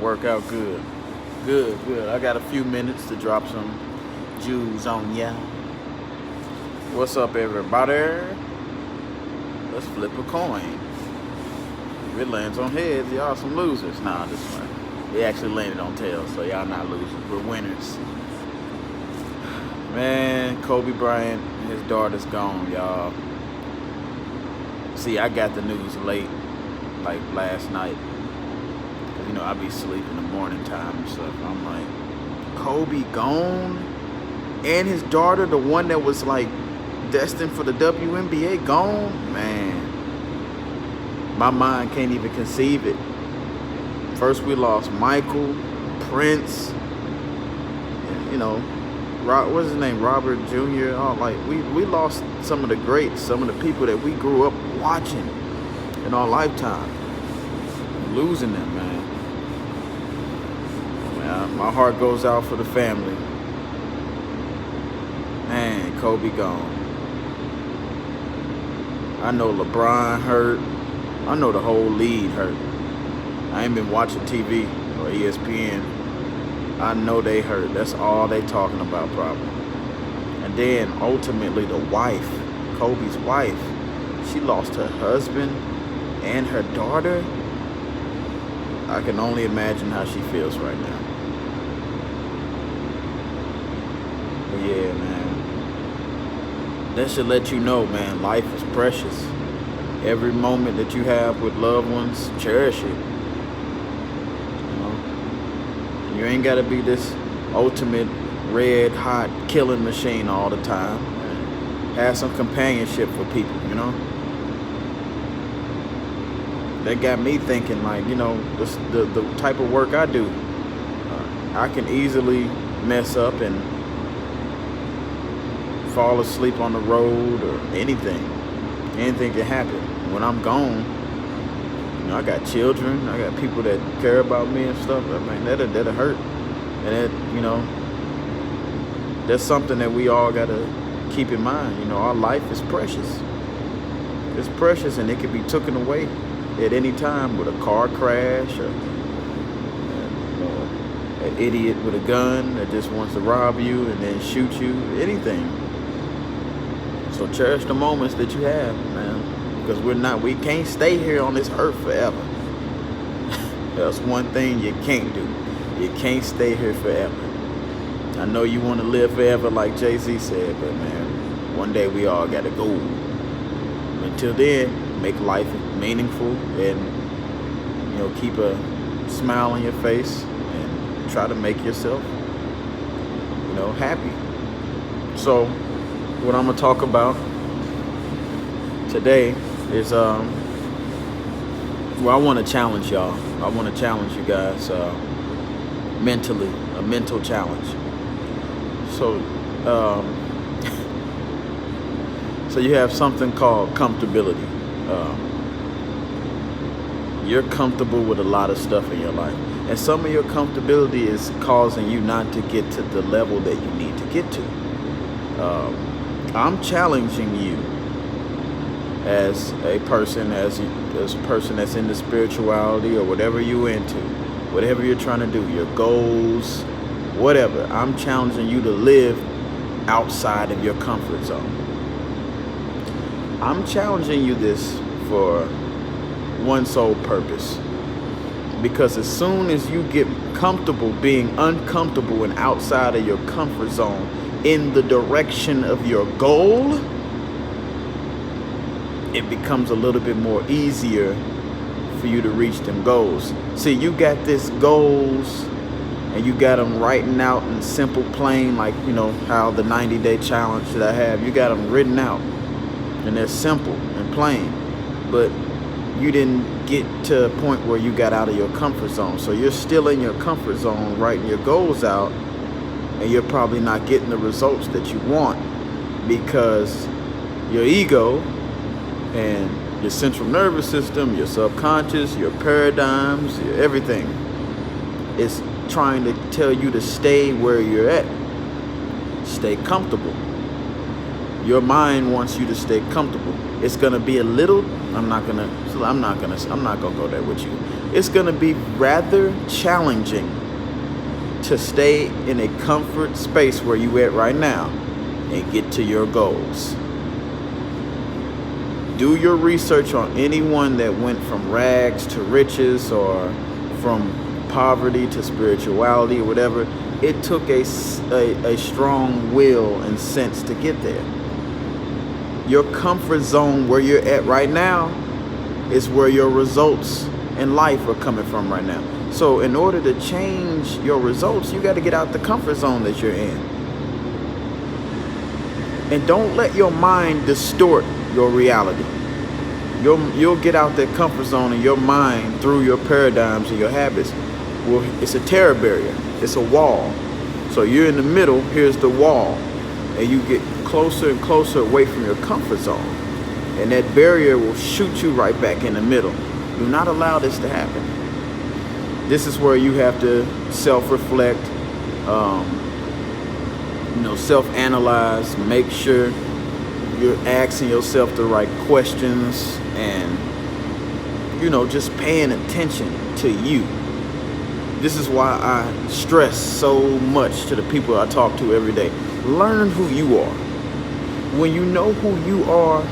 Workout good. Good. I got a few minutes to drop some Jews on ya. What's up, everybody? Let's flip a coin. If it lands on heads, y'all some losers. Nah, this one. It actually landed on tails, so y'all not losers. We're winners. Man, Kobe Bryant, his daughter's gone, y'all. See, I got the news late, like last night. Cause, I be asleep in the morning time and stuff. I'm like, Kobe gone? And his daughter, the one that was like destined for the WNBA, gone? Man, my mind can't even conceive it. First we lost Michael, Prince, and, what's his name, Robert Jr. We lost some of the greats, some of the people that we grew up watching in our lifetime. Losing them, man. My heart goes out for the family. Man, Kobe gone. I know LeBron hurt. I know the whole league hurt. I ain't been watching TV or ESPN. I know they hurt. That's all they talking about probably. And then ultimately the wife, Kobe's wife, she lost her husband and her daughter. I can only imagine how she feels right now. But yeah, man. That should let you know, man, life is precious. Every moment that you have with loved ones, cherish it. You ain't got to be this ultimate red hot killing machine all the time. Have some companionship for people, That got me thinking, like, the type of work I do, I can easily mess up and fall asleep on the road or anything. Anything can happen. When I'm gone, I got children, I got people that care about me and stuff. I mean, that'll hurt. And that's something that we all gotta keep in mind. Our life is precious. It's precious, and it can be taken away at any time with a car crash or an idiot with a gun that just wants to rob you and then shoot you, anything. So cherish the moments that you have, man. Because we can't stay here on this earth forever. That's one thing you can't do. You can't stay here forever. I know you want to live forever like Jay-Z said, but man, one day we all got to go. Until then, make life meaningful and, keep a smile on your face and try to make yourself, happy. So, what I'm going to talk about today is, I want to challenge y'all. I want to challenge you guys mentally, a mental challenge. So, so you have something called comfortability. You're comfortable with a lot of stuff in your life. And some of your comfortability is causing you not to get to the level that you need to get to. I'm challenging you as a person, as a person that's into spirituality or whatever you're into, whatever you're trying to do, your goals, whatever. I'm challenging you to live outside of your comfort zone. I'm challenging you this for one sole purpose. Because as soon as you get comfortable being uncomfortable and outside of your comfort zone in the direction of your goal, it becomes a little bit more easier for you to reach them goals. See, you got this goals and you got them writing out in simple, plain, like, how the 90-day challenge that I have, you got them written out and they're simple and plain, but you didn't get to a point where you got out of your comfort zone. So you're still in your comfort zone writing your goals out, and you're probably not getting the results that you want because your ego and your central nervous system, your subconscious, your paradigms, your everything is trying to tell you to stay where you're at. Stay comfortable. Your mind wants you to stay comfortable. It's gonna be a little. I'm not gonna go there with you. It's gonna be rather challenging to stay in a comfort space where you at right now and get to your goals. Do your research on anyone that went from rags to riches or from poverty to spirituality or whatever. It took a strong will and sense to get there. Your comfort zone where you're at right now is where your results in life are coming from right now. So in order to change your results, you got to get out the comfort zone that you're in. And don't let your mind distort your reality. You'll get out that comfort zone in your mind through your paradigms and your habits. Well, it's a terror barrier. It's a wall. So you're in the middle, here's the wall. And you get closer and closer away from your comfort zone. And that barrier will shoot you right back in the middle. Do not allow this to happen. This is where you have to self-reflect, self-analyze, make sure you're asking yourself the right questions and, just paying attention to you. This is why I stress so much to the people I talk to every day. Learn who you are. When you know who you are,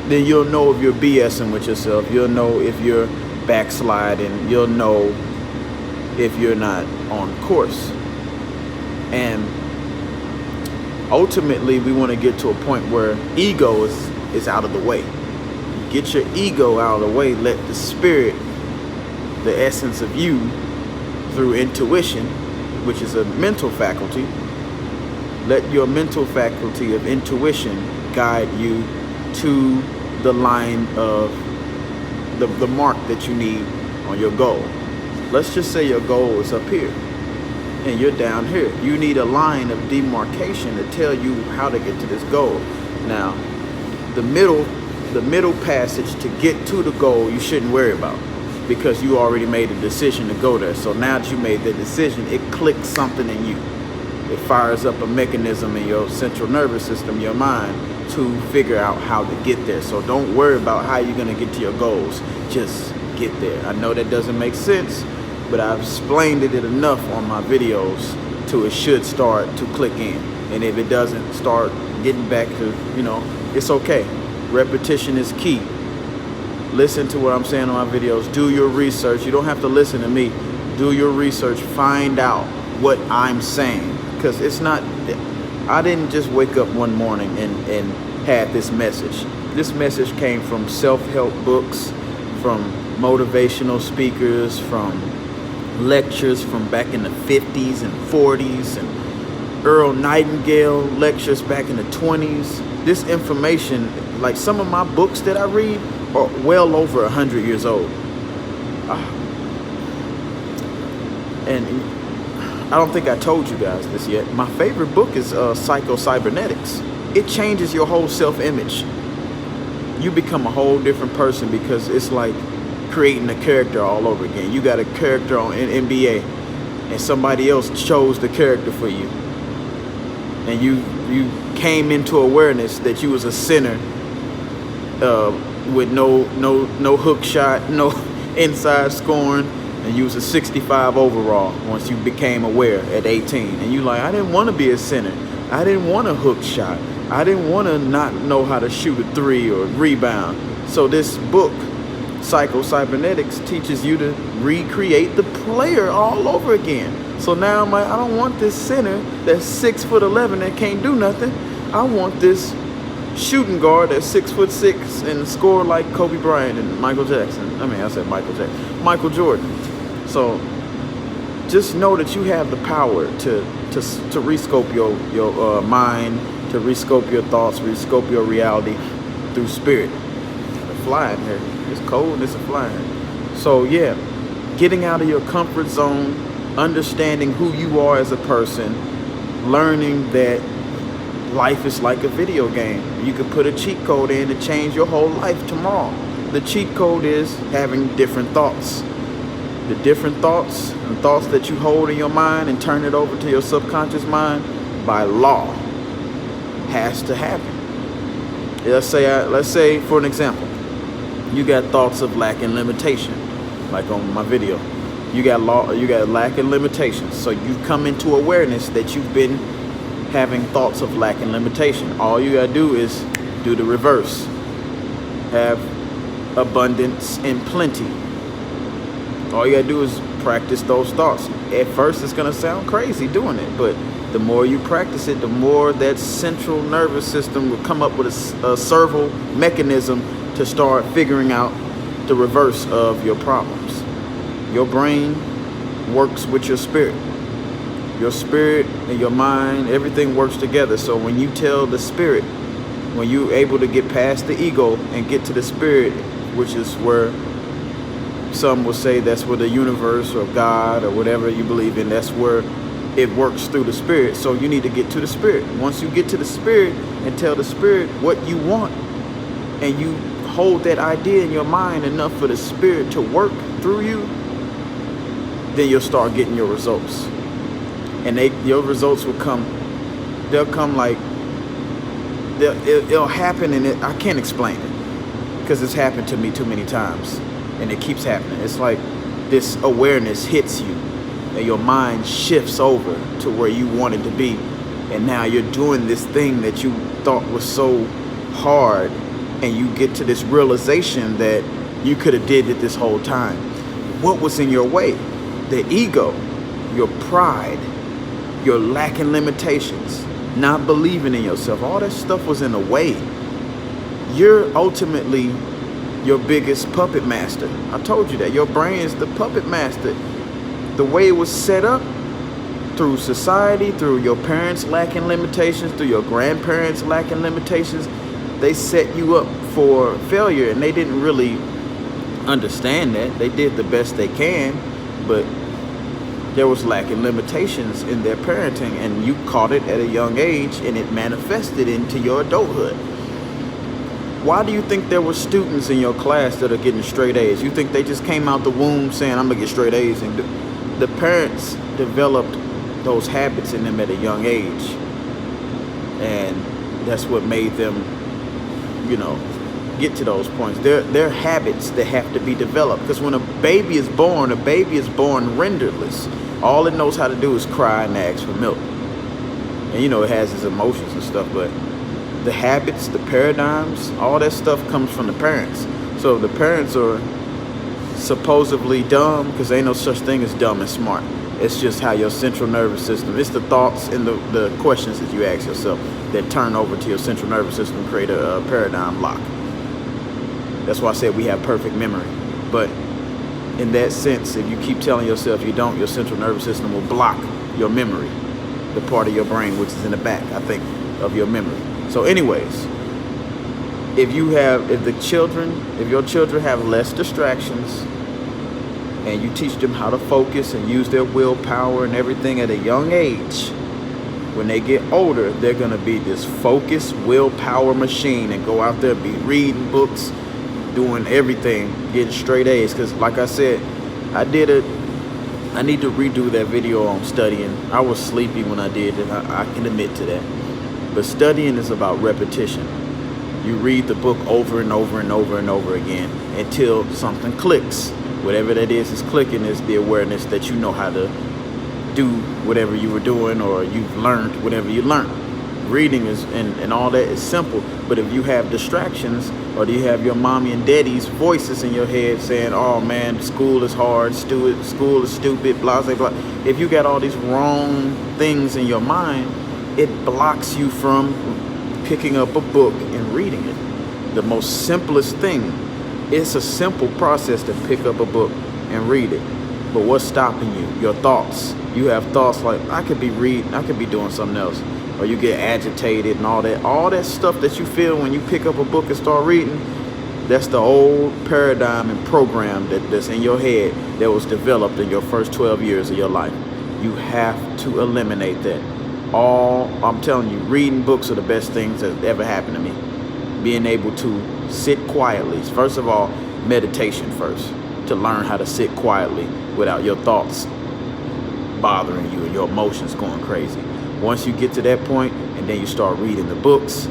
then you'll know if you're BSing with yourself. You'll know if you're backsliding. You'll know if you're not on course. And ultimately, we want to get to a point where ego is out of the way. Get your ego out of the way. Let the spirit, the essence of you, through intuition, which is a mental faculty, let your mental faculty of intuition guide you to the line of the mark that you need on your goal. Let's just say your goal is up here and you're down here. You need a line of demarcation to tell you how to get to this goal. Now, the middle passage to get to the goal, you shouldn't worry about, because you already made a decision to go there. So now that you made the decision, it clicks something in you. It fires up a mechanism in your central nervous system, your mind, to figure out how to get there. So don't worry about how you're going to get to your goals. Just get there. I know that doesn't make sense, but I've explained it enough on my videos to it should start to click in. And if it doesn't, start getting back to, it's okay. Repetition is key. Listen to what I'm saying on my videos. Do your research. You don't have to listen to me. Do your research. Find out what I'm saying. Because it's not, I didn't just wake up one morning and had this message. This message came from self-help books, from motivational speakers, from lectures from back in the 50s and 40s, and Earl Nightingale lectures back in the 20s. This information, like some of my books that I read, are well over 100 years old. And I don't think I told you guys this yet. My favorite book is Cybernetics. It changes your whole self-image. You become a whole different person because it's like creating a character all over again. You got a character on NBA and somebody else chose the character for you. And you came into awareness that you was a sinner with no hook shot, no inside scoring, and you was a 65 overall once you became aware at 18. And you like, I didn't want to be a sinner. I didn't want a hook shot. I didn't want to not know how to shoot a three or rebound. So this book, Cybernetics, teaches you to recreate the player all over again. So now I'm like, I don't want this center that's 6'11" that can't do nothing. I want this shooting guard that's 6'6" and score like Kobe Bryant and Michael Jackson. I said Michael Jackson, Michael Jordan. So just know that you have the power to rescope your mind, to rescope your thoughts, rescope your reality through spirit. The flying here. It's cold and it's a flying. So yeah, getting out of your comfort zone, understanding who you are as a person, learning that life is like a video game. You can put a cheat code in to change your whole life tomorrow. The cheat code is having different thoughts. The different thoughts and thoughts that you hold in your mind and turn it over to your subconscious mind, by law, has to happen. Let's say for an example, you got thoughts of lack and limitation, like on my video. You got lack and limitations. So you come into awareness that you've been having thoughts of lack and limitation. All you gotta do is do the reverse. Have abundance and plenty. All you gotta do is practice those thoughts. At first it's gonna sound crazy doing it, but the more you practice it, the more that central nervous system will come up with a servo mechanism to start figuring out the reverse of your problems. Your brain works with your spirit. Your spirit and your mind, everything works together. So when you tell the spirit, when you're able to get past the ego and get to the spirit, which is where some will say that's where the universe or God or whatever you believe in, that's where it works through the spirit. So you need to get to the spirit. Once you get to the spirit and tell the spirit what you want, and you hold that idea in your mind enough for the spirit to work through you, then you'll start getting your results. And your results will come. They'll come like it'll happen, and I can't explain it because it's happened to me too many times, and it keeps happening. It's like this awareness hits you, and your mind shifts over to where you wanted to be, and now you're doing this thing that you thought was so hard, and you get to this realization that you could have did it this whole time. What was in your way? The ego, your pride, your lacking limitations, not believing in yourself. All that stuff was in the way. You're ultimately your biggest puppet master. I told you that. Your brain is the puppet master. The way it was set up through society, through your parents lacking limitations, through your grandparents lacking limitations, they set you up for failure, and they didn't really understand that. They did the best they can, but there was lacking limitations in their parenting, and you caught it at a young age, and it manifested into your adulthood. Why do you think there were students in your class that are getting straight A's? You think they just came out the womb saying, I'm gonna get straight A's? And the parents developed those habits in them at a young age, and that's what made them, get to those points. They're habits that have to be developed, because when a baby is born renderless. All it knows how to do is cry and ask for milk, and it has its emotions and stuff, but the habits, the paradigms, all that stuff comes from the parents. So if the parents are supposedly dumb, because ain't no such thing as dumb and smart. It's just how your central nervous system, it's the thoughts and the questions that you ask yourself that turn over to your central nervous system and create a paradigm lock. That's why I said we have perfect memory. But in that sense, if you keep telling yourself you don't, your central nervous system will block your memory, the part of your brain which is in the back, I think, of your memory. So anyways, if your children have less distractions, and you teach them how to focus and use their willpower and everything at a young age, when they get older, they're gonna be this focused willpower machine and go out there and be reading books, doing everything, getting straight A's. Because like I said, I need to redo that video on studying. I was sleepy when I did it, I can admit to that. But studying is about repetition. You read the book over and over and over and over again until something clicks. Whatever that is clicking is the awareness that you know how to do whatever you were doing, or you've learned whatever you learned. Reading is and all that is simple, but if you have distractions, or do you have your mommy and daddy's voices in your head saying, oh man, school is hard, school is stupid, blah, blah, blah. If you got all these wrong things in your mind, it blocks you from picking up a book and reading it. The most simplest thing, it's a simple process to pick up a book and read it. But what's stopping you? Your thoughts. You have thoughts like, I could be reading, I could be doing something else. Or you get agitated and all that. All that stuff that you feel when you pick up a book and start reading, that's the old paradigm and program that's in your head that was developed in your first 12 years of your life. You have to eliminate that. I'm telling you, reading books are the best things that ever happened to me. Being able to sit quietly. First of all, meditation first, to learn how to sit quietly without your thoughts bothering you and your emotions going crazy. Once you get to that point, and then you start reading the books,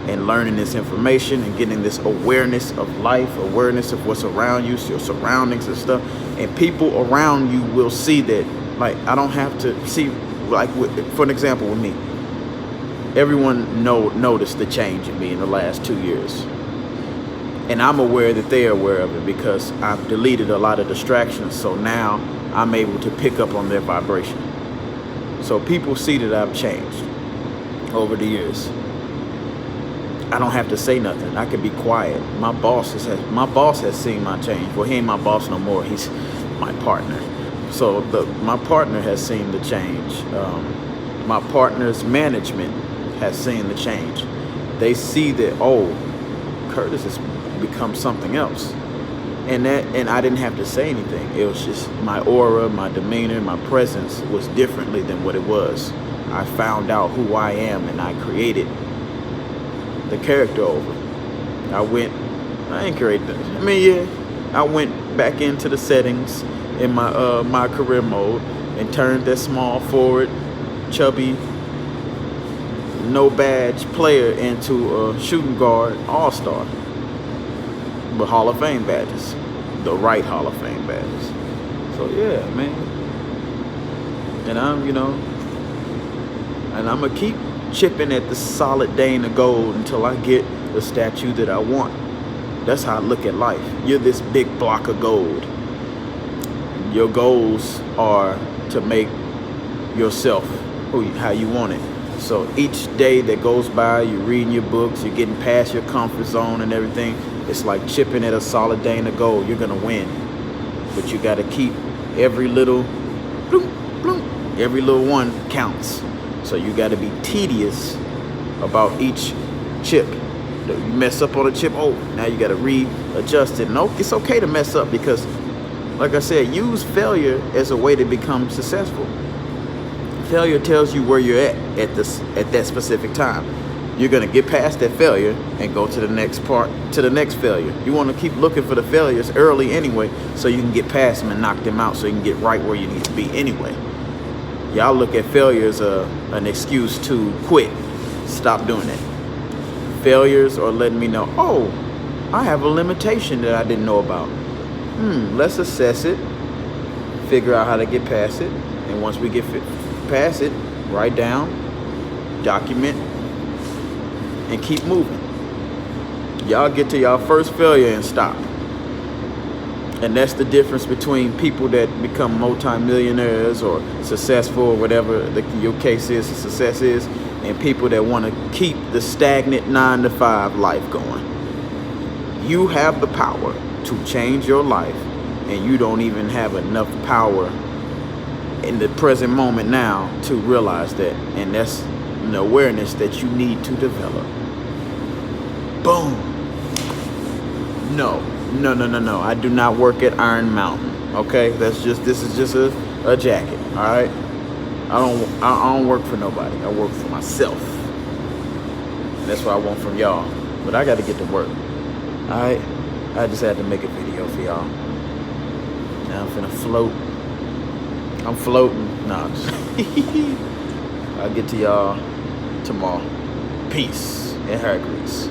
and learning this information and getting this awareness of life, awareness of what's around you, your surroundings and stuff. And people around you will see that, like, I don't have to see, like, for an example with me, everyone noticed the change in me in the last 2 years. And I'm aware that they're aware of it because I've deleted a lot of distractions. So now I'm able to pick up on their vibration. So people see that I've changed over the years. I don't have to say nothing. I can be quiet. My boss has seen my change. Well, he ain't my boss no more. He's my partner. So my partner has seen the change. My partner's management has seen the change. They see that, oh, Curtis has become something else. And I didn't have to say anything. It was just my aura, my demeanor, my presence was differently than what it was. I found out who I am and I created the character over. I ain't created that. I mean, yeah, I went back into the settings in my career mode and turned that small forward, chubby, no badge player into a shooting guard all-star. But Hall of Fame badges, the right Hall of Fame badges. So yeah, man. And I'm gonna keep chipping at the solid Dane of gold until I get the statue that I want. That's how I look at life. You're this big block of gold. Your goals are to make yourself how you want it. So each day that goes by, you're reading your books, you're getting past your comfort zone and everything. It's like chipping at a solid Dane of gold. You're gonna win, but you gotta keep every little bloom, bloom, every little one counts. So you gotta be tedious about each chip. You mess up on a chip, oh, now you gotta readjust it. No, it's okay to mess up because, like I said, use failure as a way to become successful. Failure tells you where you're at that specific time. You're gonna get past that failure and go to the next failure. You wanna keep looking for the failures early anyway, so you can get past them and knock them out so you can get right where you need to be anyway. Y'all look at failure as an excuse to quit. Stop doing that. Failures are letting me know, oh, I have a limitation that I didn't know about. Let's assess it, figure out how to get past it, and once we get past it, write down, document, and keep moving. Y'all get to y'all first failure and stop. And that's the difference between people that become multimillionaires or successful or whatever your case is, success is, and people that want to keep the stagnant 9-to-5 life going. You have the power to change your life, and you don't even have enough power in the present moment now to realize that. And that's an awareness that you need to develop. Boom. No. I do not work at Iron Mountain. Okay, this is just a jacket. All right. I don't work for nobody. I work for myself. And that's what I want from y'all. But I got to get to work. All right. I just had to make a video for y'all. Now I'm finna float. I'm floating. Nah. I'll get to y'all tomorrow. Peace and hair grease.